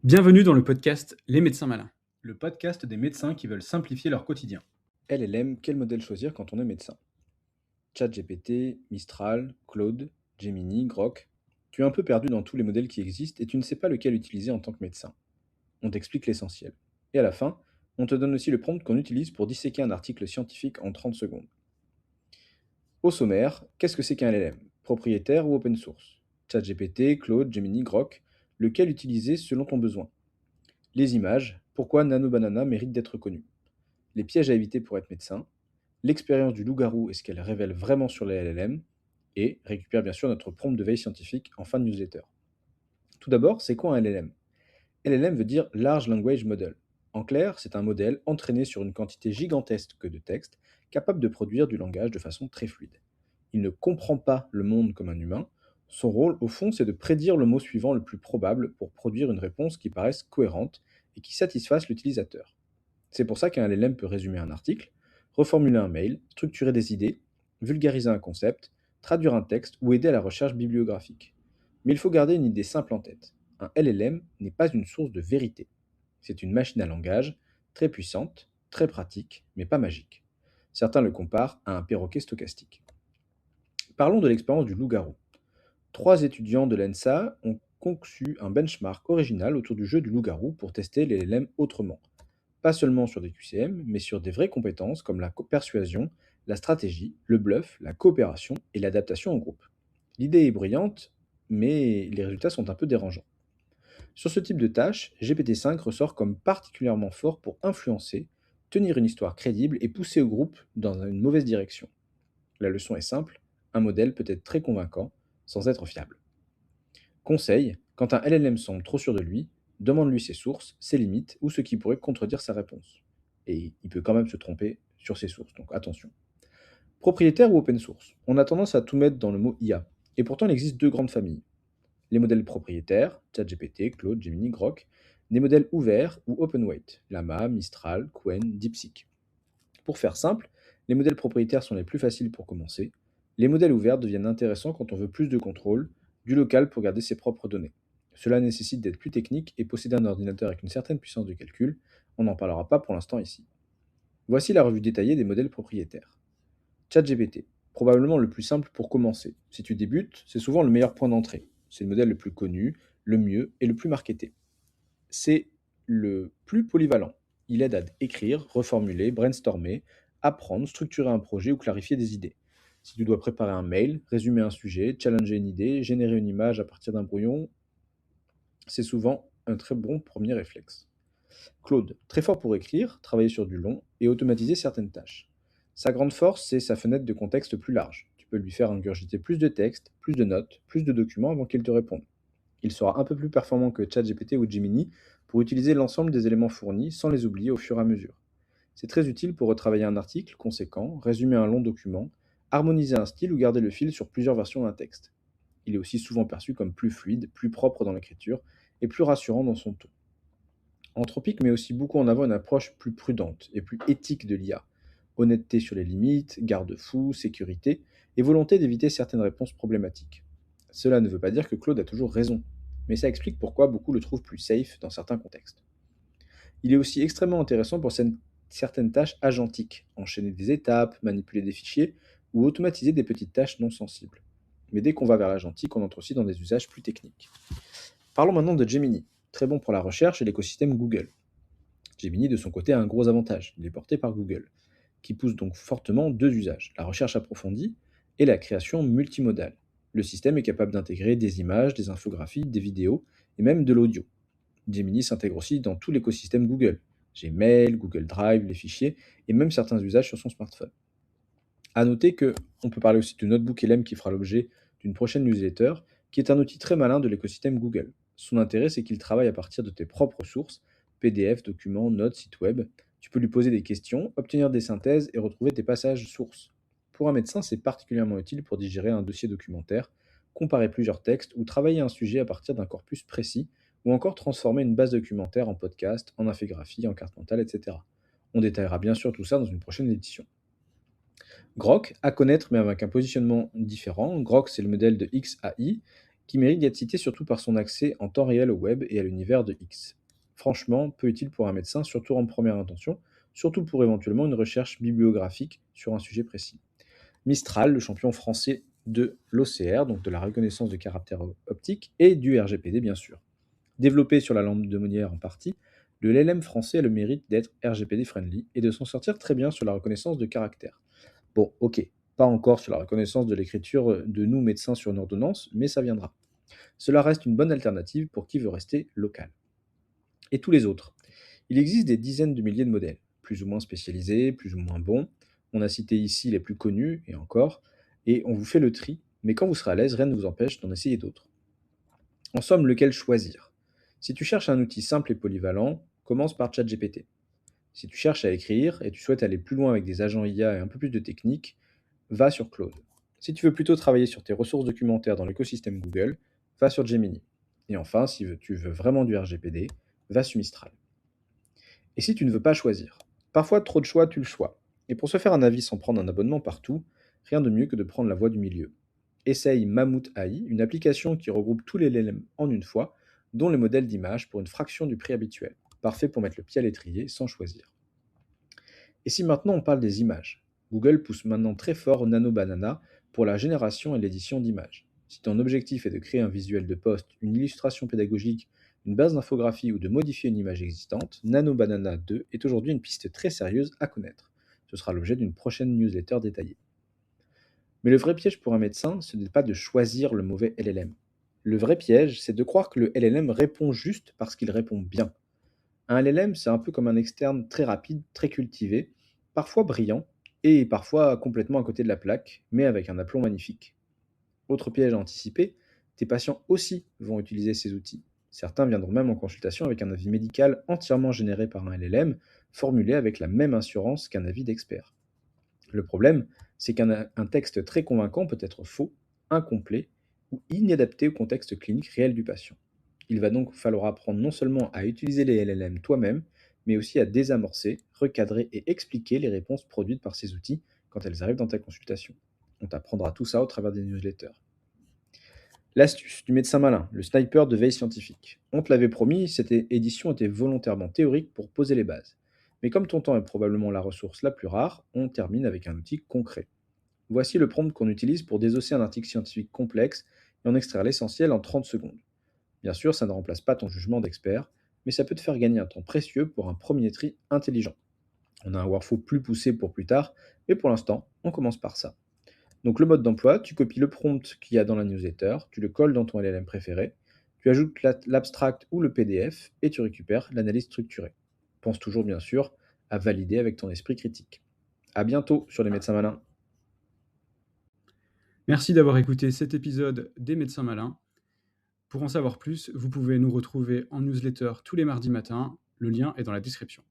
Bienvenue dans le podcast Les médecins malins. Le podcast des médecins qui veulent simplifier leur quotidien. LLM, quel modèle choisir quand on est médecin? ChatGPT, Mistral, Claude, Gemini, Grok. Tu es un peu perdu dans tous les modèles qui existent et tu ne sais pas lequel utiliser en tant que médecin. On t'explique l'essentiel. Et à la fin, on te donne aussi le prompt qu'on utilise pour disséquer un article scientifique en 30 secondes. Au sommaire, qu'est-ce que c'est qu'un LLM? Propriétaire ou open source? ChatGPT, Claude, Gemini, Grok. Lequel utiliser selon ton besoin? Les images, pourquoi Nano Banana mérite d'être connu? Les pièges à éviter pour être médecin, l'expérience du loup-garou et ce qu'elle révèle vraiment sur les LLM, et récupère bien sûr notre prompt de veille scientifique en fin de newsletter. Tout d'abord, c'est quoi un LLM? LLM veut dire Large Language Model. En clair, c'est un modèle entraîné sur une quantité gigantesque de texte, capable de produire du langage de façon très fluide. Il ne comprend pas le monde comme un humain. Son rôle, au fond, c'est de prédire le mot suivant le plus probable pour produire une réponse qui paraisse cohérente et qui satisfasse l'utilisateur. C'est pour ça qu'un LLM peut résumer un article, reformuler un mail, structurer des idées, vulgariser un concept, traduire un texte ou aider à la recherche bibliographique. Mais il faut garder une idée simple en tête. Un LLM n'est pas une source de vérité. C'est une machine à langage très puissante, très pratique, mais pas magique. Certains le comparent à un perroquet stochastique. Parlons de l'expérience du loup-garou. Trois étudiants de l'ENSA ont conçu un benchmark original autour du jeu du loup-garou pour tester les LLM autrement. Pas seulement sur des QCM, mais sur des vraies compétences comme la persuasion, la stratégie, le bluff, la coopération et l'adaptation au groupe. L'idée est brillante, mais les résultats sont un peu dérangeants. Sur ce type de tâche, GPT-5 ressort comme particulièrement fort pour influencer, tenir une histoire crédible et pousser au groupe dans une mauvaise direction. La leçon est simple, un modèle peut être très convaincant sans être fiable. Conseil, quand un LLM semble trop sûr de lui, demande-lui ses sources, ses limites ou ce qui pourrait contredire sa réponse. Et il peut quand même se tromper sur ses sources, donc attention. Propriétaire ou open source? On a tendance à tout mettre dans le mot IA. Et pourtant, il existe deux grandes familles. Les modèles propriétaires, ChatGPT, Claude, Gemini, Grok. Des modèles ouverts ou open weight, Llama, Mistral, Qwen, DeepSeek. Pour faire simple, les modèles propriétaires sont les plus faciles pour commencer. Les modèles ouverts deviennent intéressants quand on veut plus de contrôle, du local pour garder ses propres données. Cela nécessite d'être plus technique et posséder un ordinateur avec une certaine puissance de calcul. On n'en parlera pas pour l'instant ici. Voici la revue détaillée des modèles propriétaires. ChatGPT, probablement le plus simple pour commencer. Si tu débutes, c'est souvent le meilleur point d'entrée. C'est le modèle le plus connu, le mieux et le plus marketé. C'est le plus polyvalent. Il aide à écrire, reformuler, brainstormer, apprendre, structurer un projet ou clarifier des idées. Si tu dois préparer un mail, résumer un sujet, challenger une idée, générer une image à partir d'un brouillon, c'est souvent un très bon premier réflexe. Claude, très fort pour écrire, travailler sur du long et automatiser certaines tâches. Sa grande force, c'est sa fenêtre de contexte plus large. Tu peux lui faire ingurgiter plus de textes, plus de notes, plus de documents avant qu'il te réponde. Il sera un peu plus performant que ChatGPT ou Gemini pour utiliser l'ensemble des éléments fournis sans les oublier au fur et à mesure. C'est très utile pour retravailler un article conséquent, résumer un long document, harmoniser un style ou garder le fil sur plusieurs versions d'un texte. Il est aussi souvent perçu comme plus fluide, plus propre dans l'écriture et plus rassurant dans son ton. Anthropique met aussi beaucoup en avant une approche plus prudente et plus éthique de l'IA. Honnêteté sur les limites, garde-fous, sécurité et volonté d'éviter certaines réponses problématiques. Cela ne veut pas dire que Claude a toujours raison, mais ça explique pourquoi beaucoup le trouvent plus safe dans certains contextes. Il est aussi extrêmement intéressant pour certaines tâches agentiques, enchaîner des étapes, manipuler des fichiers ou automatiser des petites tâches non sensibles. Mais dès qu'on va vers l'agentique, on entre aussi dans des usages plus techniques. Parlons maintenant de Gemini, très bon pour la recherche et l'écosystème Google. Gemini, de son côté, a un gros avantage, il est porté par Google, qui pousse donc fortement deux usages, la recherche approfondie et la création multimodale. Le système est capable d'intégrer des images, des infographies, des vidéos et même de l'audio. Gemini s'intègre aussi dans tout l'écosystème Google, Gmail, Google Drive, les fichiers et même certains usages sur son smartphone. A noter que on peut parler aussi du notebook LM qui fera l'objet d'une prochaine newsletter, qui est un outil très malin de l'écosystème Google. Son intérêt, c'est qu'il travaille à partir de tes propres sources, PDF, documents, notes, sites web. Tu peux lui poser des questions, obtenir des synthèses et retrouver tes passages sources. Pour un médecin, c'est particulièrement utile pour digérer un dossier documentaire, comparer plusieurs textes ou travailler un sujet à partir d'un corpus précis, ou encore transformer une base documentaire en podcast, en infographie, en carte mentale, etc. On détaillera bien sûr tout ça dans une prochaine édition. Grok, à connaître mais avec un positionnement différent. Grok, c'est le modèle de XAI. qui mérite d'être cité surtout par son accès en temps réel au web et à l'univers de X. Franchement, peu utile pour un médecin, surtout en première intention, surtout pour éventuellement une recherche bibliographique sur un sujet précis. Mistral, le champion français de l'OCR, donc de la reconnaissance de caractère optique, et du RGPD bien sûr. Développé sur la lampe de Molière en partie, le LLM français a le mérite d'être RGPD friendly et de s'en sortir très bien sur la reconnaissance de caractère. Bon, ok, pas encore sur la reconnaissance de l'écriture de nous médecins sur une ordonnance, mais ça viendra. Cela reste une bonne alternative pour qui veut rester local. Et tous les autres. Il existe des dizaines de milliers de modèles, plus ou moins spécialisés, plus ou moins bons. On a cité ici les plus connus, et encore, et on vous fait le tri, mais quand vous serez à l'aise, rien ne vous empêche d'en essayer d'autres. En somme, lequel choisir? Si tu cherches un outil simple et polyvalent, commence par ChatGPT. Si tu cherches à écrire et tu souhaites aller plus loin avec des agents IA et un peu plus de technique, va sur Claude. Si tu veux plutôt travailler sur tes ressources documentaires dans l'écosystème Google, va sur Gemini. Et enfin, si tu veux vraiment du RGPD, va sur Mistral. Et si tu ne veux pas choisir? Parfois, trop de choix tue le choix. Et pour se faire un avis sans prendre un abonnement partout, rien de mieux que de prendre la voie du milieu. Essaye Mammouth AI, une application qui regroupe tous les LLM en une fois, dont les modèles d'image pour une fraction du prix habituel. Parfait pour mettre le pied à l'étrier sans choisir. Et si maintenant on parle des images? Google pousse maintenant très fort Nano Banana pour la génération et l'édition d'images. Si ton objectif est de créer un visuel de poste, une illustration pédagogique, une base d'infographie ou de modifier une image existante, Nano Banana 2 est aujourd'hui une piste très sérieuse à connaître. Ce sera l'objet d'une prochaine newsletter détaillée. Mais le vrai piège pour un médecin, ce n'est pas de choisir le mauvais LLM. Le vrai piège, c'est de croire que le LLM répond juste parce qu'il répond bien. Un LLM, c'est un peu comme un externe très rapide, très cultivé, parfois brillant, et parfois complètement à côté de la plaque, mais avec un aplomb magnifique. Autre piège à anticiper, tes patients aussi vont utiliser ces outils. Certains viendront même en consultation avec un avis médical entièrement généré par un LLM, formulé avec la même assurance qu'un avis d'expert. Le problème, c'est qu'un texte très convaincant peut être faux, incomplet ou inadapté au contexte clinique réel du patient. Il va donc falloir apprendre non seulement à utiliser les LLM toi-même, mais aussi à désamorcer, recadrer et expliquer les réponses produites par ces outils quand elles arrivent dans ta consultation. On t'apprendra tout ça au travers des newsletters. L'astuce du médecin malin, le sniper de veille scientifique. On te l'avait promis, cette édition était volontairement théorique pour poser les bases. Mais comme ton temps est probablement la ressource la plus rare, on termine avec un outil concret. Voici le prompt qu'on utilise pour désosser un article scientifique complexe et en extraire l'essentiel en 30 secondes. Bien sûr, ça ne remplace pas ton jugement d'expert, mais ça peut te faire gagner un temps précieux pour un premier tri intelligent. On a un workflow plus poussé pour plus tard, mais pour l'instant, on commence par ça. Donc le mode d'emploi, tu copies le prompt qu'il y a dans la newsletter, tu le colles dans ton LLM préféré, tu ajoutes l'abstract ou le PDF et tu récupères l'analyse structurée. Pense toujours bien sûr à valider avec ton esprit critique. À bientôt sur les médecins malins. Merci d'avoir écouté cet épisode des Médecins Malins. Pour en savoir plus, vous pouvez nous retrouver en newsletter tous les mardis matins. Le lien est dans la description.